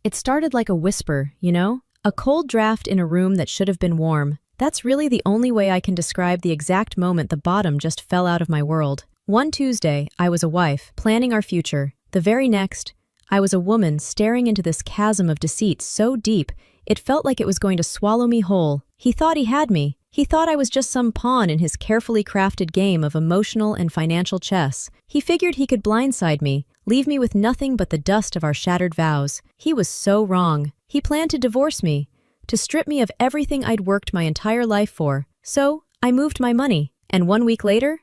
It started like a whisper, you know? A cold draft in a room that should have been warm. That's really the only way I can describe the exact moment the bottom just fell out of my world. One Tuesday, I was a wife, planning our future. The very next, I was a woman staring into this chasm of deceit so deep, it felt like it was going to swallow me whole. He thought he had me. He thought I was just some pawn in his carefully crafted game of emotional and financial chess. He figured he could blindside me, leave me with nothing but the dust of our shattered vows. He was so wrong. He planned to divorce me, to strip me of everything I'd worked my entire life for. So, I moved my money. And 1 week later,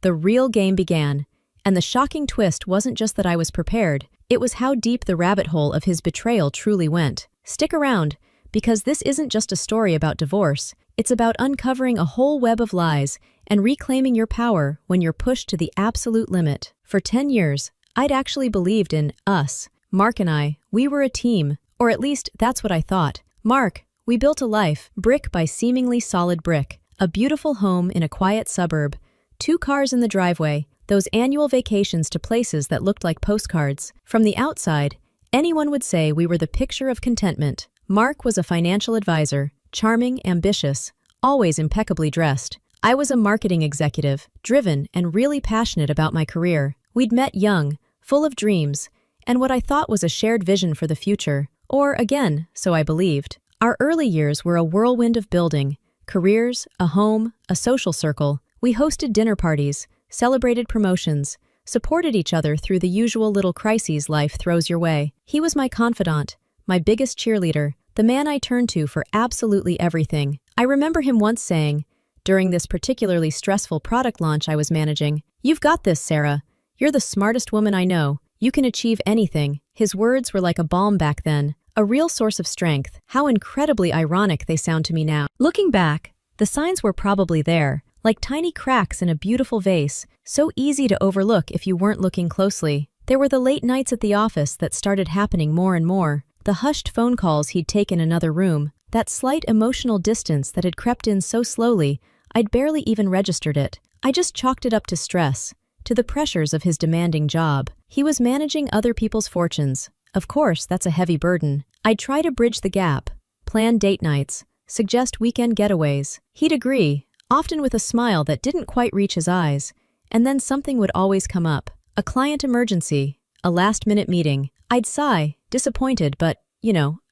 the real game began. And the shocking twist wasn't just that I was prepared, it was how deep the rabbit hole of his betrayal truly went. Stick around, because this isn't just a story about divorce, it's about uncovering a whole web of lies and reclaiming your power when you're pushed to the absolute limit. For 10 years, I'd actually believed in us. Mark and I, we were a team, or at least that's what I thought. Mark, we built a life, brick by seemingly solid brick, a beautiful home in a quiet suburb, 2 cars in the driveway, those annual vacations to places that looked like postcards. From the outside, anyone would say we were the picture of contentment. Mark was a financial advisor, charming, ambitious, always impeccably dressed. I was a marketing executive, driven and really passionate about my career. We'd met young, full of dreams, and what I thought was a shared vision for the future. Or, again, so I believed. Our early years were a whirlwind of building, careers, a home, a social circle. We hosted dinner parties, celebrated promotions, supported each other through the usual little crises life throws your way. He was my confidant, my biggest cheerleader, the man I turned to for absolutely everything. I remember him once saying, during this particularly stressful product launch I was managing, "You've got this, Sarah. You're the smartest woman I know. You can achieve anything." His words were like a balm back then, a real source of strength. How incredibly ironic they sound to me now. Looking back, the signs were probably there, like tiny cracks in a beautiful vase, so easy to overlook if you weren't looking closely. There were the late nights at the office that started happening more and more, the hushed phone calls he'd take in another room, that slight emotional distance that had crept in so slowly, I'd barely even registered it. I just chalked it up to stress, to the pressures of his demanding job. He was managing other people's fortunes. Of course, that's a heavy burden. I'd try to bridge the gap, plan date nights, suggest weekend getaways. He'd agree, often with a smile that didn't quite reach his eyes, and then something would always come up. A client emergency, a last-minute meeting. I'd sigh, disappointed but,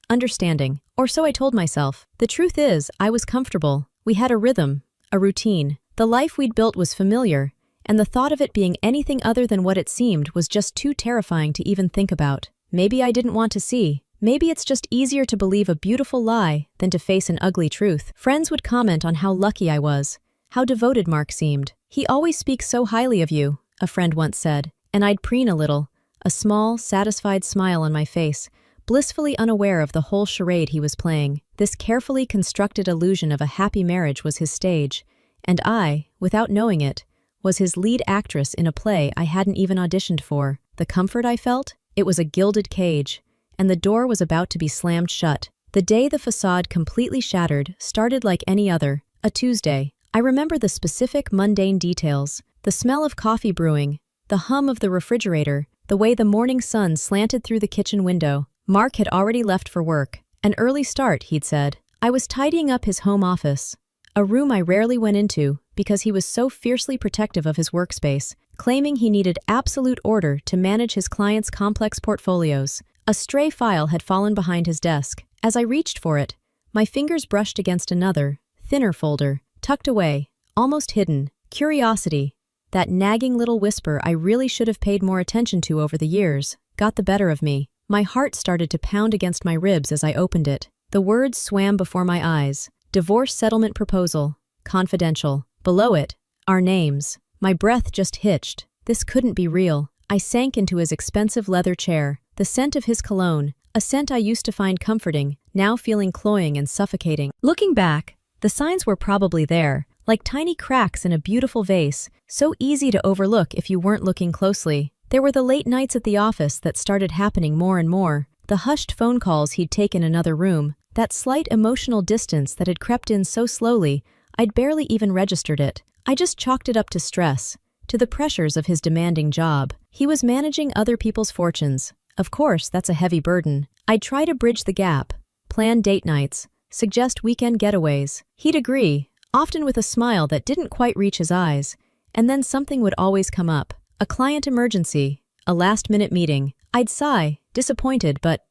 understanding. Or so I told myself. The truth is, I was comfortable. We had a rhythm, a routine. The life we'd built was familiar, and the thought of it being anything other than what it seemed was just too terrifying to even think about. Maybe I didn't want to see. Maybe it's just easier to believe a beautiful lie than to face an ugly truth. Friends would comment on how lucky I was, how devoted Mark seemed. "He always speaks so highly of you," a friend once said, and I'd preen a little, a small, satisfied smile on my face, blissfully unaware of the whole charade he was playing. This carefully constructed illusion of a happy marriage was his stage, and I, without knowing it, was his lead actress in a play I hadn't even auditioned for. The comfort I felt? It was a gilded cage, and the door was about to be slammed shut. The day the facade completely shattered started like any other, a Tuesday. I remember the specific mundane details, the smell of coffee brewing, the hum of the refrigerator, the way the morning sun slanted through the kitchen window. Mark had already left for work. An early start, he'd said. I was tidying up his home office, a room I rarely went into because he was so fiercely protective of his workspace, claiming he needed absolute order to manage his clients' complex portfolios. A stray file had fallen behind his desk. As I reached for it, my fingers brushed against another, thinner folder, tucked away, almost hidden. Curiosity, that nagging little whisper I really should have paid more attention to over the years, got the better of me. My heart started to pound against my ribs as I opened it. The words swam before my eyes. Divorce settlement proposal. Confidential. Below it, our names. My breath just hitched. This couldn't be real. I sank into his expensive leather chair. The scent of his cologne, a scent I used to find comforting, now feeling cloying and suffocating. Looking back, the signs were probably there, like tiny cracks in a beautiful vase, so easy to overlook if you weren't looking closely. There were the late nights at the office that started happening more and more, the hushed phone calls he'd take in another room, that slight emotional distance that had crept in so slowly, I'd barely even registered it. I just chalked it up to stress, to the pressures of his demanding job. He was managing other people's fortunes, Of course, that's a heavy burden. I'd try to bridge the gap, plan date nights, suggest weekend getaways. He'd agree, often with a smile that didn't quite reach his eyes, and then something would always come up. A client emergency, a last-minute meeting. I'd sigh, disappointed but,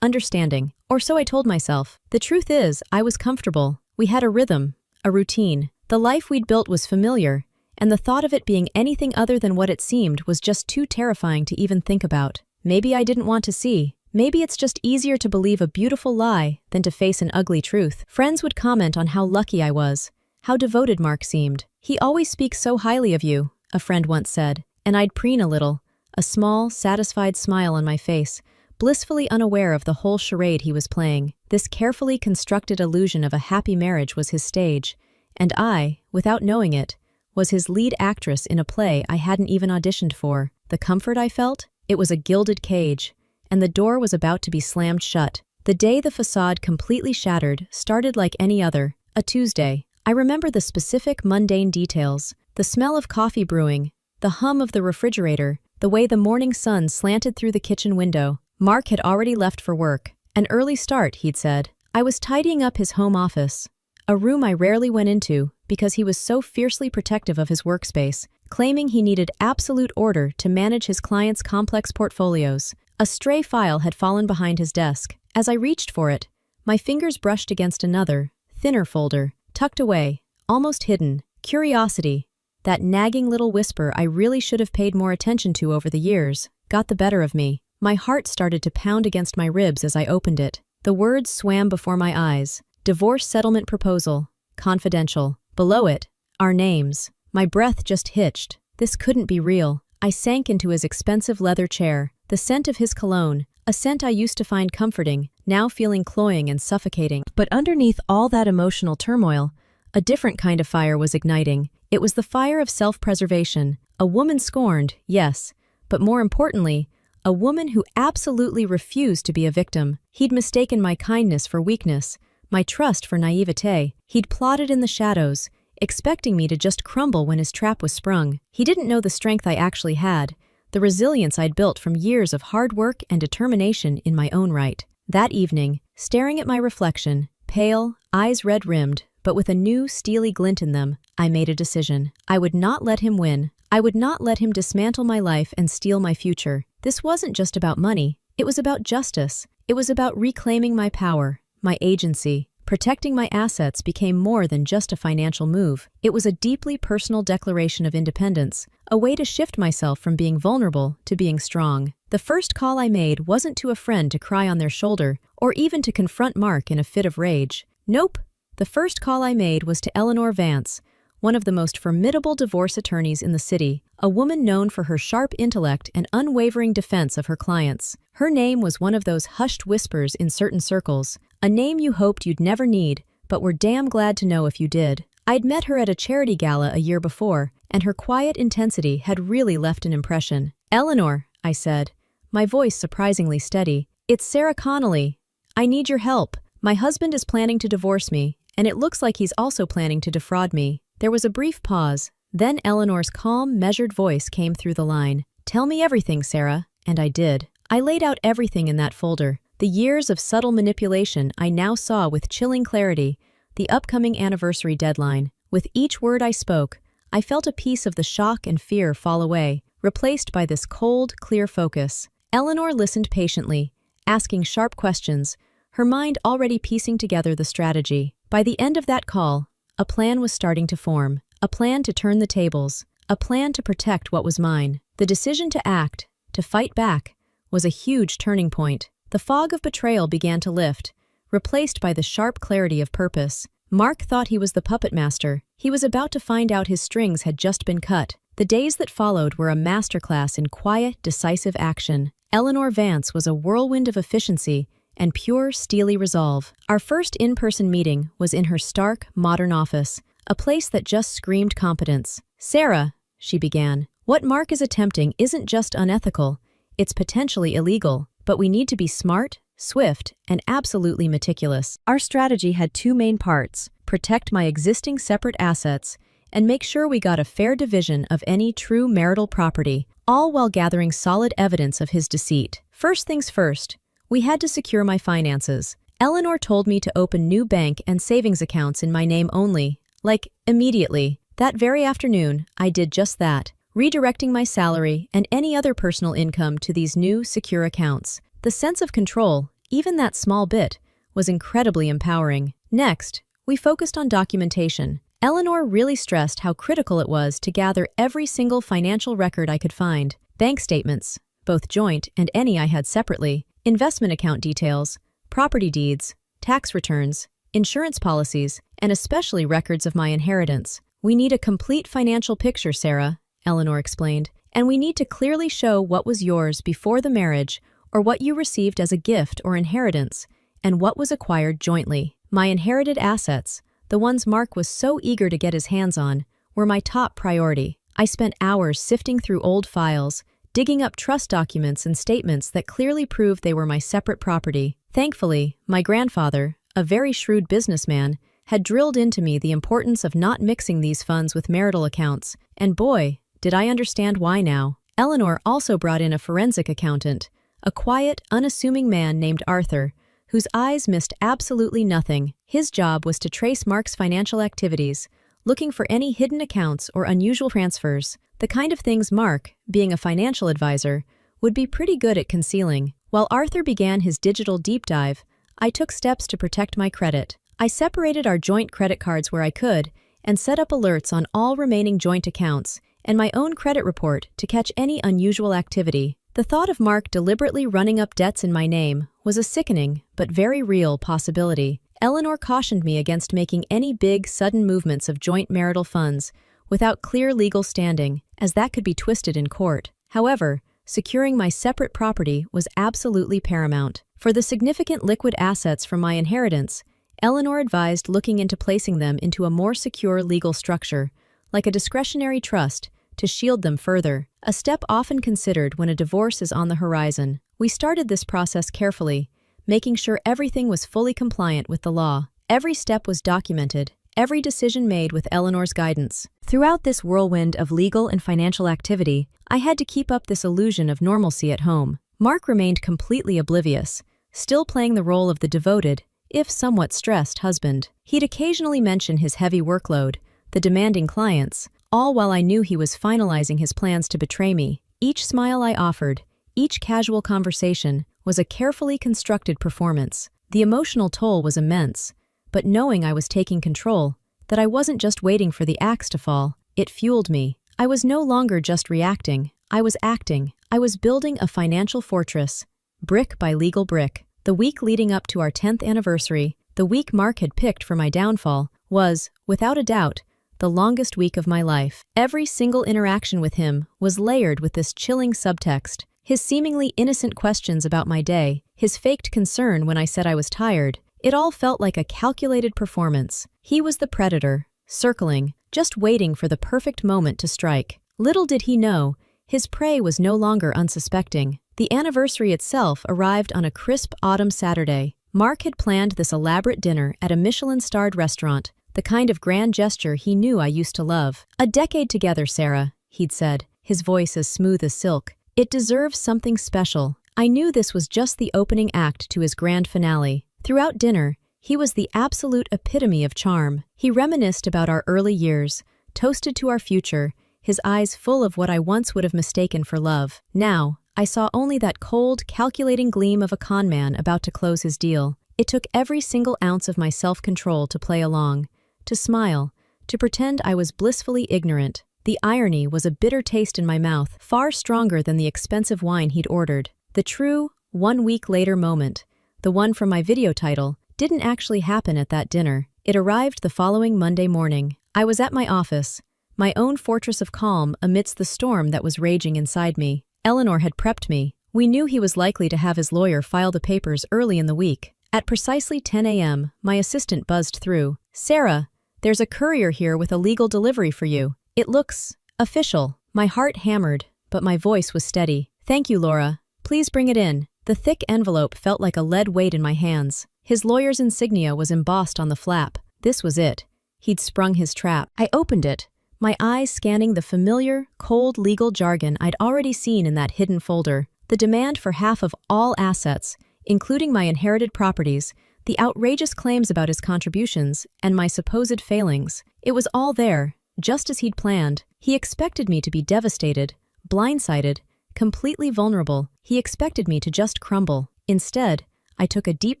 understanding. Or so I told myself. The truth is, I was comfortable. We had a rhythm, a routine. The life we'd built was familiar, and the thought of it being anything other than what it seemed was just too terrifying to even think about. Maybe I didn't want to see. Maybe it's just easier to believe a beautiful lie than to face an ugly truth. Friends would comment on how lucky I was, how devoted Mark seemed. "He always speaks so highly of you," a friend once said, and I'd preen a little, a small, satisfied smile on my face, blissfully unaware of the whole charade he was playing. This carefully constructed illusion of a happy marriage was his stage, and I, without knowing it, was his lead actress in a play I hadn't even auditioned for. The comfort I felt? It was a gilded cage, and the door was about to be slammed shut. The day the facade completely shattered started like any other, a Tuesday. I remember the specific mundane details, the smell of coffee brewing, the hum of the refrigerator, the way the morning sun slanted through the kitchen window. Mark had already left for work. An early start, he'd said. I was tidying up his home office, a room I rarely went into because he was so fiercely protective of his workspace, claiming he needed absolute order to manage his clients' complex portfolios. A stray file had fallen behind his desk. As I reached for it, my fingers brushed against another, thinner folder, tucked away, almost hidden. Curiosity, that nagging little whisper I really should have paid more attention to over the years, got the better of me. My heart started to pound against my ribs as I opened it. The words swam before my eyes. Divorce settlement proposal. Confidential. Below it, our names. My breath just hitched. This couldn't be real. I sank into his expensive leather chair. The scent of his cologne, a scent I used to find comforting, now feeling cloying and suffocating. But underneath all that emotional turmoil, a different kind of fire was igniting. It was the fire of self-preservation. A woman scorned, yes, but more importantly, a woman who absolutely refused to be a victim. He'd mistaken my kindness for weakness, my trust for naivete. He'd plotted in the shadows, expecting me to just crumble when his trap was sprung. He didn't know the strength I actually had, the resilience I'd built from years of hard work and determination in my own right. That evening, staring at my reflection, pale, eyes red-rimmed, but with a new, steely glint in them, I made a decision. I would not let him win. I would not let him dismantle my life and steal my future. This wasn't just about money. It was about justice. It was about reclaiming my power, my agency. Protecting my assets became more than just a financial move. It was a deeply personal declaration of independence, a way to shift myself from being vulnerable to being strong. The first call I made wasn't to a friend to cry on their shoulder, or even to confront Mark in a fit of rage. Nope. The first call I made was to Eleanor Vance, one of the most formidable divorce attorneys in the city, a woman known for her sharp intellect and unwavering defense of her clients. Her name was one of those hushed whispers in certain circles, a name you hoped you'd never need, but were damn glad to know if you did. I'd met her at a charity gala a year before, and her quiet intensity had really left an impression. "Eleanor," I said, my voice surprisingly steady, "it's Sarah Connolly. I need your help. My husband is planning to divorce me, and it looks like he's also planning to defraud me." There was a brief pause, then Eleanor's calm, measured voice came through the line. "Tell me everything, Sarah," and I did. I laid out everything in that folder. The years of subtle manipulation I now saw with chilling clarity, the upcoming anniversary deadline. With each word I spoke, I felt a piece of the shock and fear fall away, replaced by this cold, clear focus. Eleanor listened patiently, asking sharp questions, her mind already piecing together the strategy. By the end of that call, a plan was starting to form, a plan to turn the tables, a plan to protect what was mine. The decision to act, to fight back, was a huge turning point. The fog of betrayal began to lift, replaced by the sharp clarity of purpose. Mark thought he was the puppet master. He was about to find out his strings had just been cut. The days that followed were a masterclass in quiet, decisive action. Eleanor Vance was a whirlwind of efficiency and pure, steely resolve. Our first in-person meeting was in her stark, modern office, a place that just screamed competence. "Sarah," she began, "what Mark is attempting isn't just unethical, it's potentially illegal, but we need to be smart, swift, and absolutely meticulous." Our strategy had two main parts: protect my existing separate assets and make sure we got a fair division of any true marital property, all while gathering solid evidence of his deceit. First things first, we had to secure my finances. Eleanor told me to open new bank and savings accounts in my name only, like, immediately. That very afternoon, I did just that, redirecting my salary and any other personal income to these new, secure accounts. The sense of control, even that small bit, was incredibly empowering. Next, we focused on documentation. Eleanor really stressed how critical it was to gather every single financial record I could find: bank statements, both joint and any I had separately, investment account details, property deeds, tax returns, insurance policies, and especially records of my inheritance. "We need a complete financial picture, Sarah," Eleanor explained, "and we need to clearly show what was yours before the marriage or what you received as a gift or inheritance, and what was acquired jointly." My inherited assets, the ones Mark was so eager to get his hands on, were my top priority. I spent hours sifting through old files, digging up trust documents and statements that clearly proved they were my separate property. Thankfully, my grandfather, a very shrewd businessman, had drilled into me the importance of not mixing these funds with marital accounts, and boy, did I understand why now. Eleanor also brought in a forensic accountant, a quiet, unassuming man named Arthur, whose eyes missed absolutely nothing. His job was to trace Mark's financial activities, looking for any hidden accounts or unusual transfers, the kind of things Mark, being a financial advisor, would be pretty good at concealing. While Arthur began his digital deep dive, I took steps to protect my credit. I separated our joint credit cards where I could and set up alerts on all remaining joint accounts and my own credit report to catch any unusual activity. The thought of Mark deliberately running up debts in my name was a sickening but very real possibility. Eleanor cautioned me against making any big, sudden movements of joint marital funds without clear legal standing, as that could be twisted in court. However, securing my separate property was absolutely paramount. For the significant liquid assets from my inheritance, Eleanor advised looking into placing them into a more secure legal structure, like a discretionary trust, to shield them further, a step often considered when a divorce is on the horizon. We started this process carefully, making sure everything was fully compliant with the law. Every step was documented, every decision made with Eleanor's guidance. Throughout this whirlwind of legal and financial activity, I had to keep up this illusion of normalcy at home. Mark remained completely oblivious, still playing the role of the devoted, if somewhat stressed, husband. He'd occasionally mention his heavy workload, the demanding clients, all while I knew he was finalizing his plans to betray me. Each smile I offered, each casual conversation, was a carefully constructed performance. The emotional toll was immense, but knowing I was taking control, that I wasn't just waiting for the axe to fall, it fueled me. I was no longer just reacting, I was acting. I was building a financial fortress, brick by legal brick. The week leading up to our 10th anniversary, the week Mark had picked for my downfall, was, without a doubt, the longest week of my life. Every single interaction with him was layered with this chilling subtext. His seemingly innocent questions about my day, his faked concern when I said I was tired, it all felt like a calculated performance. He was the predator, circling, just waiting for the perfect moment to strike. Little did he know, his prey was no longer unsuspecting. The anniversary itself arrived on a crisp autumn Saturday. Mark had planned this elaborate dinner at a Michelin-starred restaurant, the kind of grand gesture he knew I used to love. "A decade together, Sarah," he'd said, his voice as smooth as silk. "It deserves something special." I knew this was just the opening act to his grand finale. Throughout dinner, he was the absolute epitome of charm. He reminisced about our early years, toasted to our future, his eyes full of what I once would have mistaken for love. Now, I saw only that cold, calculating gleam of a con man about to close his deal. It took every single ounce of my self-control to play along, to smile, to pretend I was blissfully ignorant. The irony was a bitter taste in my mouth, far stronger than the expensive wine he'd ordered. The true, 1 week later moment, the one from my video title, didn't actually happen at that dinner. It arrived the following Monday morning. I was at my office, my own fortress of calm amidst the storm that was raging inside me. Eleanor had prepped me. We knew he was likely to have his lawyer file the papers early in the week. At precisely 10 a.m., my assistant buzzed through. "Sarah, there's a courier here with a legal delivery for you. It looks official." My heart hammered, but my voice was steady. "Thank you, Laura. Please bring it in." The thick envelope felt like a lead weight in my hands. His lawyer's insignia was embossed on the flap. This was it. He'd sprung his trap. I opened it, my eyes scanning the familiar, cold legal jargon I'd already seen in that hidden folder. The demand for half of all assets, including my inherited properties, the outrageous claims about his contributions, and my supposed failings. It was all there, just as he'd planned. He expected me to be devastated, blindsided, completely vulnerable. He expected me to just crumble. Instead, I took a deep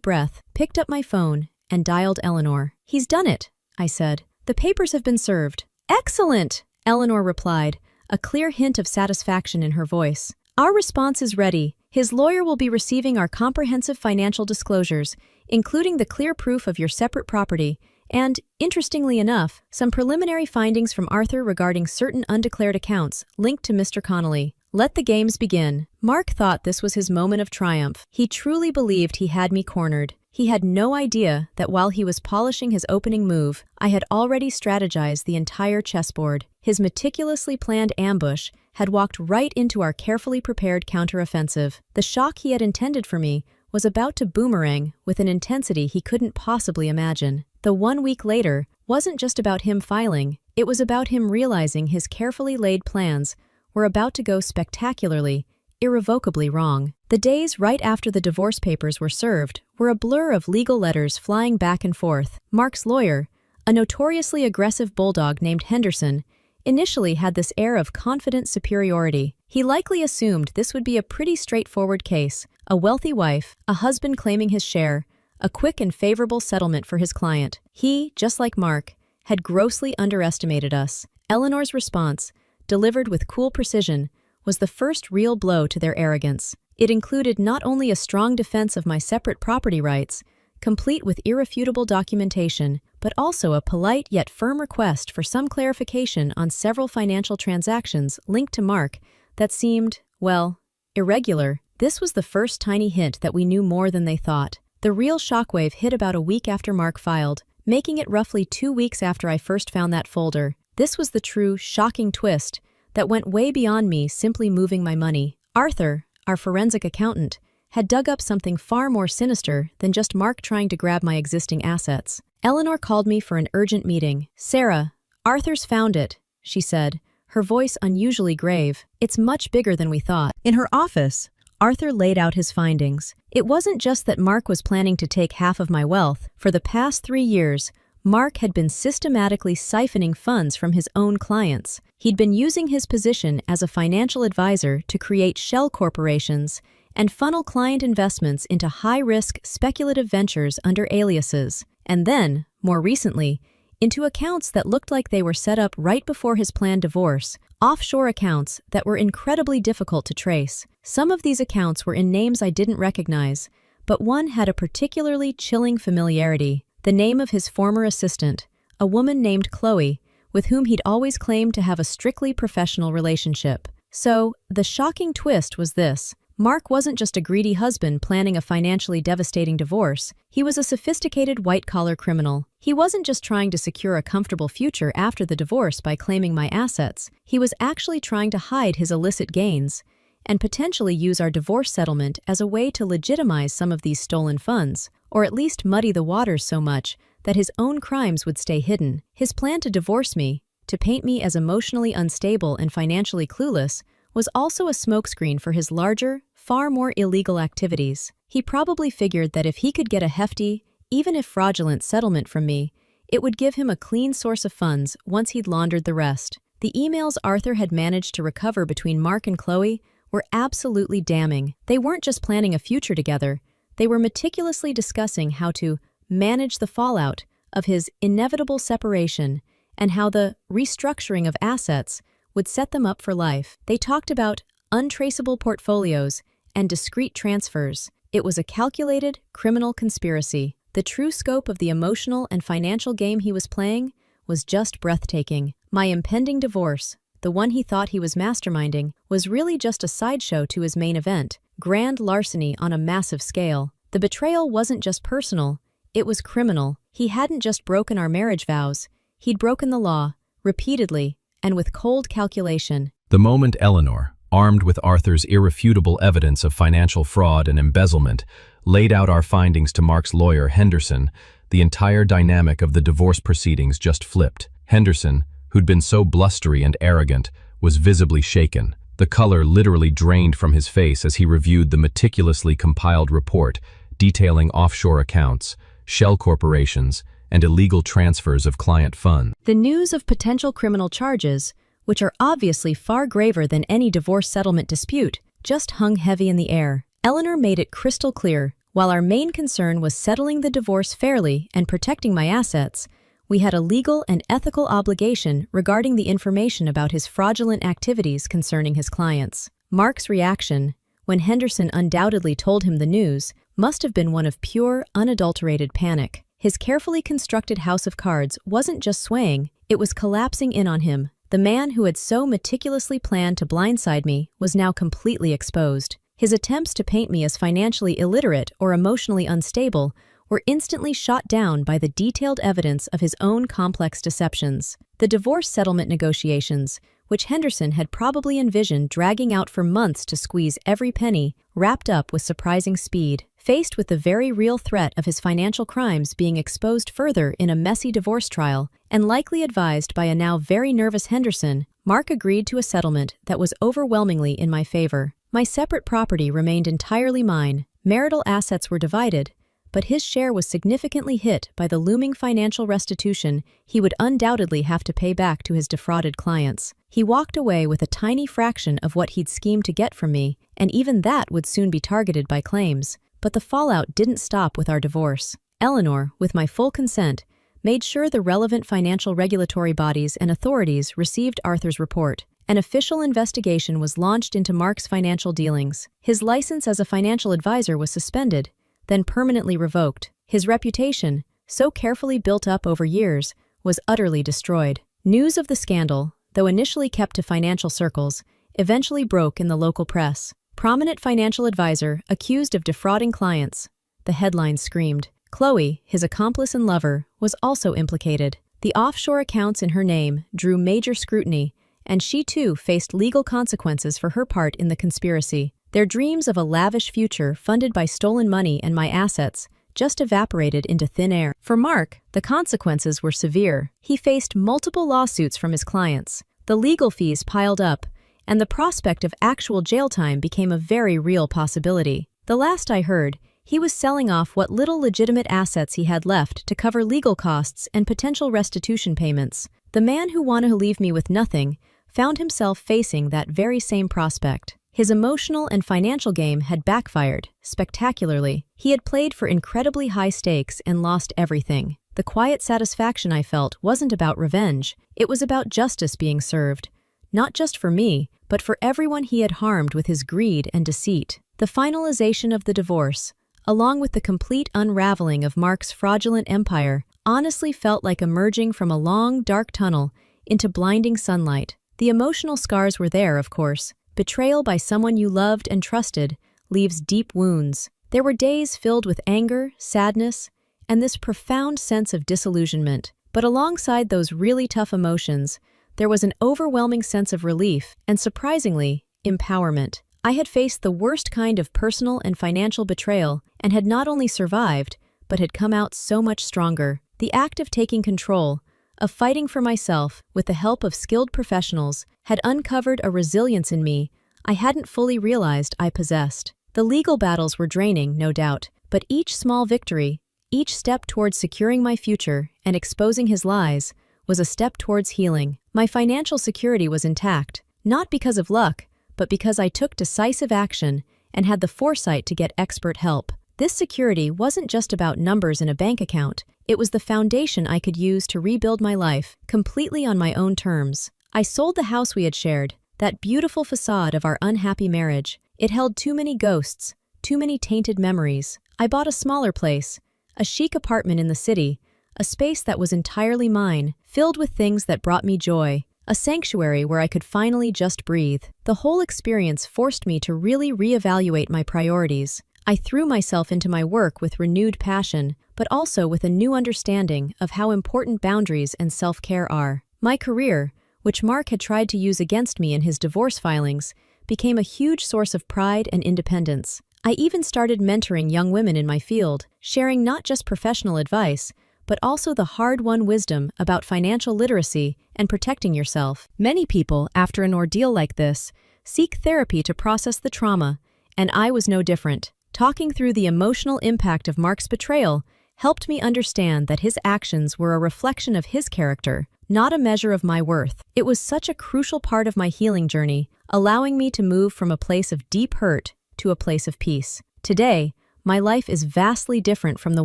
breath, picked up my phone, and dialed Eleanor. "He's done it," I said. "The papers have been served." "Excellent," Eleanor replied, a clear hint of satisfaction in her voice. "Our response is ready. His lawyer will be receiving our comprehensive financial disclosures, including the clear proof of your separate property, and, interestingly enough, some preliminary findings from Arthur regarding certain undeclared accounts linked to Mr. Connolly. Let the games begin." Mark thought this was his moment of triumph. He truly believed he had me cornered. He had no idea that while he was polishing his opening move, I had already strategized the entire chessboard. His meticulously planned ambush had walked right into our carefully prepared counteroffensive. The shock he had intended for me was about to boomerang with an intensity he couldn't possibly imagine. The 1 week later wasn't just about him filing, it was about him realizing his carefully laid plans were about to go spectacularly, irrevocably wrong. The days right after the divorce papers were served were a blur of legal letters flying back and forth. Mark's lawyer, a notoriously aggressive bulldog named Henderson, initially had this air of confident superiority. He likely assumed this would be a pretty straightforward case: a wealthy wife, a husband claiming his share, a quick and favorable settlement for his client. He, just like Mark, had grossly underestimated us. Eleanor's response, delivered with cool precision, was the first real blow to their arrogance. It included not only a strong defense of my separate property rights, complete with irrefutable documentation, but also a polite yet firm request for some clarification on several financial transactions linked to Mark that seemed, well, irregular. This was the first tiny hint that we knew more than they thought. The real shockwave hit about a week after Mark filed, making it roughly 2 weeks after I first found that folder. This was the true, shocking twist that went way beyond me simply moving my money. Arthur, our forensic accountant, had dug up something far more sinister than just Mark trying to grab my existing assets. Eleanor called me for an urgent meeting. "Sarah, Arthur's found it," she said, her voice unusually grave. "It's much bigger than we thought." In her office, Arthur laid out his findings. It wasn't just that Mark was planning to take half of my wealth. For the past 3 years, Mark had been systematically siphoning funds from his own clients. He'd been using his position as a financial advisor to create shell corporations and funnel client investments into high-risk speculative ventures under aliases. And then, more recently, into accounts that looked like they were set up right before his planned divorce, offshore accounts that were incredibly difficult to trace. Some of these accounts were in names I didn't recognize, but one had a particularly chilling familiarity: the name of his former assistant, a woman named Chloe, with whom he'd always claimed to have a strictly professional relationship. So, the shocking twist was this: Mark wasn't just a greedy husband planning a financially devastating divorce. He was a sophisticated white-collar criminal. He wasn't just trying to secure a comfortable future after the divorce by claiming my assets. He was actually trying to hide his illicit gains and potentially use our divorce settlement as a way to legitimize some of these stolen funds, or at least muddy the waters so much that his own crimes would stay hidden. His plan to divorce me, to paint me as emotionally unstable and financially clueless, was also a smokescreen for his larger, far more illegal activities. He probably figured that if he could get a hefty, even if fraudulent settlement from me, it would give him a clean source of funds once he'd laundered the rest. The emails Arthur had managed to recover between Mark and Chloe were absolutely damning. They weren't just planning a future together, they were meticulously discussing how to manage the fallout of his inevitable separation and how the restructuring of assets would set them up for life. They talked about untraceable portfolios and discrete transfers. It was a calculated, criminal conspiracy. The true scope of the emotional and financial game he was playing was just breathtaking. My impending divorce, the one he thought he was masterminding, was really just a sideshow to his main event: grand larceny on a massive scale. The betrayal wasn't just personal, it was criminal. He hadn't just broken our marriage vows, he'd broken the law, repeatedly, and with cold calculation. The moment Eleanor, armed with Arthur's irrefutable evidence of financial fraud and embezzlement, laid out our findings to Mark's lawyer, Henderson, the entire dynamic of the divorce proceedings just flipped. Henderson, who'd been so blustery and arrogant, was visibly shaken. The color literally drained from his face as he reviewed the meticulously compiled report detailing offshore accounts, shell corporations, and illegal transfers of client funds. The news of potential criminal charges, which are obviously far graver than any divorce settlement dispute, just hung heavy in the air. Eleanor made it crystal clear, while our main concern was settling the divorce fairly and protecting my assets, we had a legal and ethical obligation regarding the information about his fraudulent activities concerning his clients. Mark's reaction, when Henderson undoubtedly told him the news, must have been one of pure, unadulterated panic. His carefully constructed house of cards wasn't just swaying, it was collapsing in on him. The man who had so meticulously planned to blindside me was now completely exposed. His attempts to paint me as financially illiterate or emotionally unstable were instantly shot down by the detailed evidence of his own complex deceptions. The divorce settlement negotiations, which Henderson had probably envisioned dragging out for months to squeeze every penny, wrapped up with surprising speed. Faced with the very real threat of his financial crimes being exposed further in a messy divorce trial, and likely advised by a now very nervous Henderson, Mark agreed to a settlement that was overwhelmingly in my favor. My separate property remained entirely mine, marital assets were divided, but his share was significantly hit by the looming financial restitution he would undoubtedly have to pay back to his defrauded clients. He walked away with a tiny fraction of what he'd schemed to get from me, and even that would soon be targeted by claims. But the fallout didn't stop with our divorce. Eleanor, with my full consent, made sure the relevant financial regulatory bodies and authorities received Arthur's report. An official investigation was launched into Mark's financial dealings. His license as a financial advisor was suspended, then permanently revoked. His reputation, so carefully built up over years, was utterly destroyed. News of the scandal, though initially kept to financial circles, eventually broke in the local press. Prominent financial advisor accused of defrauding clients. The headlines screamed. Chloe, his accomplice and lover, was also implicated. The offshore accounts in her name drew major scrutiny, and she too faced legal consequences for her part in the conspiracy. Their dreams of a lavish future funded by stolen money and my assets just evaporated into thin air. For Mark, the consequences were severe. He faced multiple lawsuits from his clients. The legal fees piled up, and the prospect of actual jail time became a very real possibility. The last I heard, he was selling off what little legitimate assets he had left to cover legal costs and potential restitution payments. The man who wanted to leave me with nothing found himself facing that very same prospect. His emotional and financial game had backfired, spectacularly. He had played for incredibly high stakes and lost everything. The quiet satisfaction I felt wasn't about revenge, it was about justice being served. Not just for me, but for everyone he had harmed with his greed and deceit. The finalization of the divorce, along with the complete unraveling of Mark's fraudulent empire, honestly felt like emerging from a long, dark tunnel into blinding sunlight. The emotional scars were there, of course. Betrayal by someone you loved and trusted leaves deep wounds. There were days filled with anger, sadness, and this profound sense of disillusionment. But alongside those really tough emotions, there was an overwhelming sense of relief and, surprisingly, empowerment. I had faced the worst kind of personal and financial betrayal and had not only survived, but had come out so much stronger. The act of taking control, of fighting for myself with the help of skilled professionals, had uncovered a resilience in me I hadn't fully realized I possessed. The legal battles were draining, no doubt, but each small victory, each step towards securing my future and exposing his lies, was a step towards healing. My financial security was intact, not because of luck, but because I took decisive action and had the foresight to get expert help. This security wasn't just about numbers in a bank account, it was the foundation I could use to rebuild my life, completely on my own terms. I sold the house we had shared, that beautiful facade of our unhappy marriage. It held too many ghosts, too many tainted memories. I bought a smaller place, a chic apartment in the city, a space that was entirely mine, filled with things that brought me joy, a sanctuary where I could finally just breathe. The whole experience forced me to really reevaluate my priorities. I threw myself into my work with renewed passion, but also with a new understanding of how important boundaries and self-care are. My career, which Mark had tried to use against me in his divorce filings, became a huge source of pride and independence. I even started mentoring young women in my field, sharing not just professional advice, but also the hard-won wisdom about financial literacy and protecting yourself. Many people, after an ordeal like this, seek therapy to process the trauma, and I was no different. Talking through the emotional impact of Mark's betrayal helped me understand that his actions were a reflection of his character, not a measure of my worth. It was such a crucial part of my healing journey, allowing me to move from a place of deep hurt to a place of peace. Today, my life is vastly different from the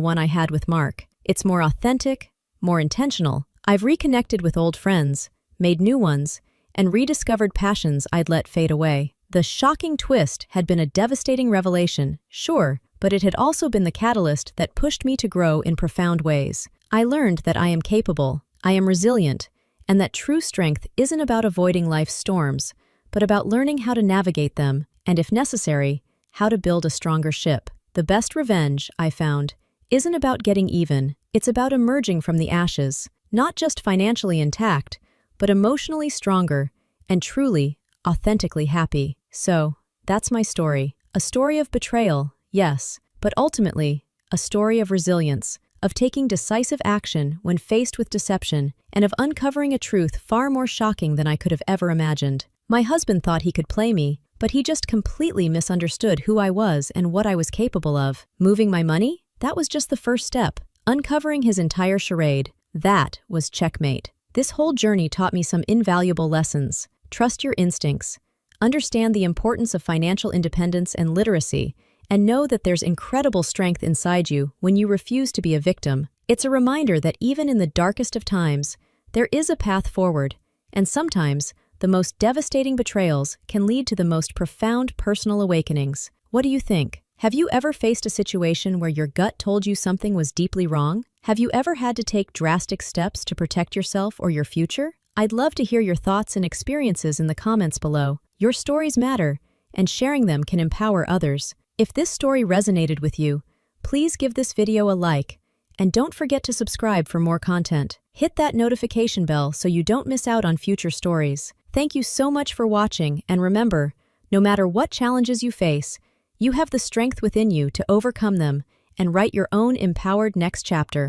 one I had with Mark. It's more authentic, more intentional. I've reconnected with old friends, made new ones, and rediscovered passions I'd let fade away. The shocking twist had been a devastating revelation, sure, but it had also been the catalyst that pushed me to grow in profound ways. I learned that I am capable, I am resilient, and that true strength isn't about avoiding life's storms, but about learning how to navigate them, and if necessary, how to build a stronger ship. The best revenge, I found, isn't about getting even, it's about emerging from the ashes, not just financially intact, but emotionally stronger and truly, authentically happy. So, that's my story. A story of betrayal, yes, but ultimately, a story of resilience, of taking decisive action when faced with deception, and of uncovering a truth far more shocking than I could have ever imagined. My husband thought he could play me, but he just completely misunderstood who I was and what I was capable of. Moving my money? That was just the first step. Uncovering his entire charade, that was checkmate. This whole journey taught me some invaluable lessons. Trust your instincts. Understand the importance of financial independence and literacy, and know that there's incredible strength inside you when you refuse to be a victim. It's a reminder that even in the darkest of times, there is a path forward, and sometimes, the most devastating betrayals can lead to the most profound personal awakenings. What do you think? Have you ever faced a situation where your gut told you something was deeply wrong? Have you ever had to take drastic steps to protect yourself or your future? I'd love to hear your thoughts and experiences in the comments below. Your stories matter, and sharing them can empower others. If this story resonated with you, please give this video a like, and don't forget to subscribe for more content. Hit that notification bell so you don't miss out on future stories. Thank you so much for watching, and remember, no matter what challenges you face, you have the strength within you to overcome them and write your own empowered next chapter.